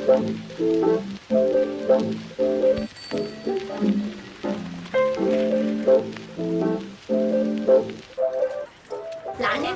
Landing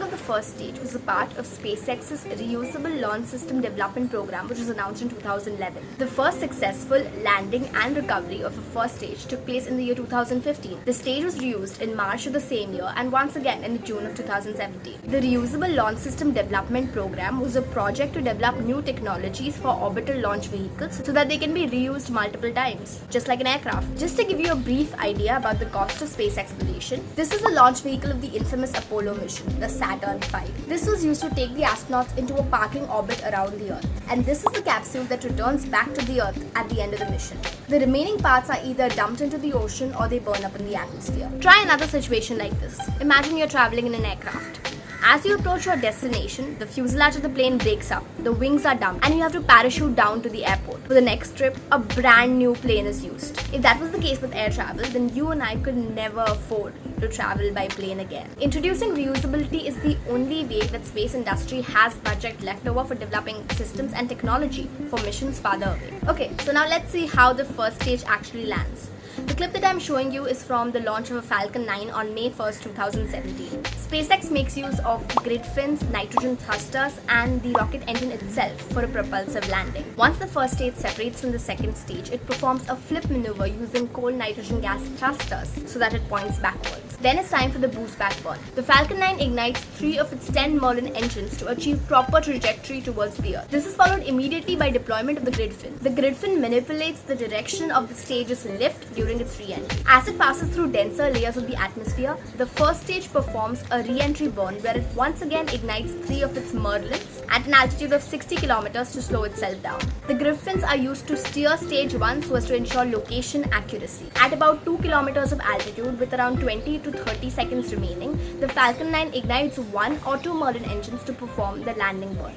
of the first stage was a part of SpaceX's reusable launch system development program, which was announced in 2011. The first successful landing and recovery of the first stage took place in the year 2015. The stage was reused in March of the same year and once again in June of 2017. The reusable launch system development program was a project to develop new technologies for orbital launch vehicles so that they can be reused multiple times, just like an aircraft. Just to give you a brief idea about the cost of space exploration, this is the launch vehicle of the infamous Apollo mission, the Saturn V. This was used to take the astronauts into a parking orbit around the Earth, and this is the capsule that returns back to the Earth at the end of the mission. The remaining parts are either dumped into the ocean or they burn up in the atmosphere. Try another situation like this. Imagine you're traveling in an aircraft. As you approach your destination, the fuselage of the plane breaks up, the wings are dumped, and you have to parachute down to the airport. For the next trip, a brand new plane is used. If that was the case with air travel, then you and I could never afford to travel by plane again. Introducing reusability is the only way that space industry has budget left over for developing systems and technology for missions farther away. Okay, so now let's see how the first stage actually lands. The clip that I'm showing you is from the launch of a Falcon 9 on May 1st, 2017. SpaceX makes use of grid fins, nitrogen thrusters, and the rocket engine itself for a propulsive landing. Once the first stage separates from the second stage, it performs a flip maneuver using cold nitrogen gas thrusters so that it points backwards. Then it's time for the boost back burn. The Falcon 9 ignites 3 of its 10 Merlin engines to achieve proper trajectory towards the Earth. This is followed immediately by deployment of the grid fin. The grid fin manipulates the direction of the stage's lift during its re-entry. As it passes through denser layers of the atmosphere, the first stage performs a re-entry burn where it once again ignites 3 of its Merlins at an altitude of 60 kilometers to slow itself down. The grid fins are used to steer stage 1 so as to ensure location accuracy. At about 2 kilometers of altitude with around 20 to 30 seconds remaining, the Falcon 9 ignites 1 or 2 Merlin engines to perform the landing burn.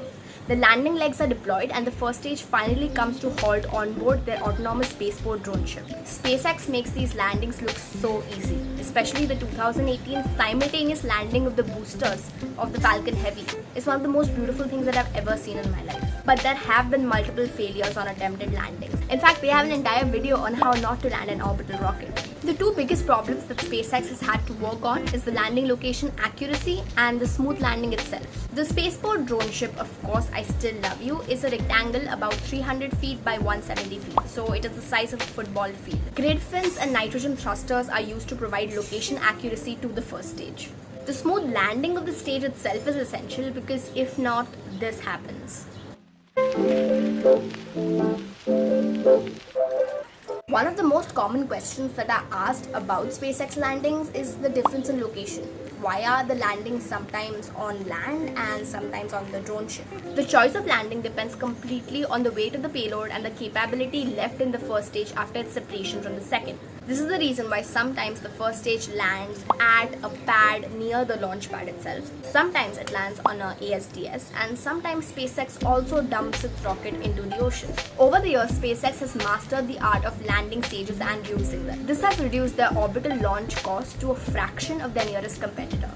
The landing legs are deployed and the first stage finally comes to halt on board their autonomous spaceport drone ship. SpaceX makes these landings look so easy, especially the 2018 simultaneous landing of the boosters of the Falcon Heavy. It's one of the most beautiful things that I've ever seen in my life. But there have been multiple failures on attempted landings. In fact, they have an entire video on how not to land an orbital rocket. The two biggest problems that SpaceX has had to work on is the landing location accuracy and the smooth landing itself. The spaceport drone ship, Ofcourse, I Still Love You, is a rectangle about 300 feet by 170 feet, so it is the size of a football field. Grid fins and nitrogen thrusters are used to provide location accuracy to the first stage. The smooth landing of the stage itself is essential because if not, this happens. One of the most common questions that are asked about SpaceX landings is the difference in location. Why are the landings sometimes on land and sometimes on the drone ship? The choice of landing depends completely on the weight of the payload and the capability left in the first stage after its separation from the second. This is the reason why sometimes the first stage lands at a pad near the launch pad itself. Sometimes it lands on a ASDS, and sometimes SpaceX also dumps its rocket into the ocean. Over the years, SpaceX has mastered the art of landing stages and reusing them. This has reduced their orbital launch cost to a fraction of their nearest competitor.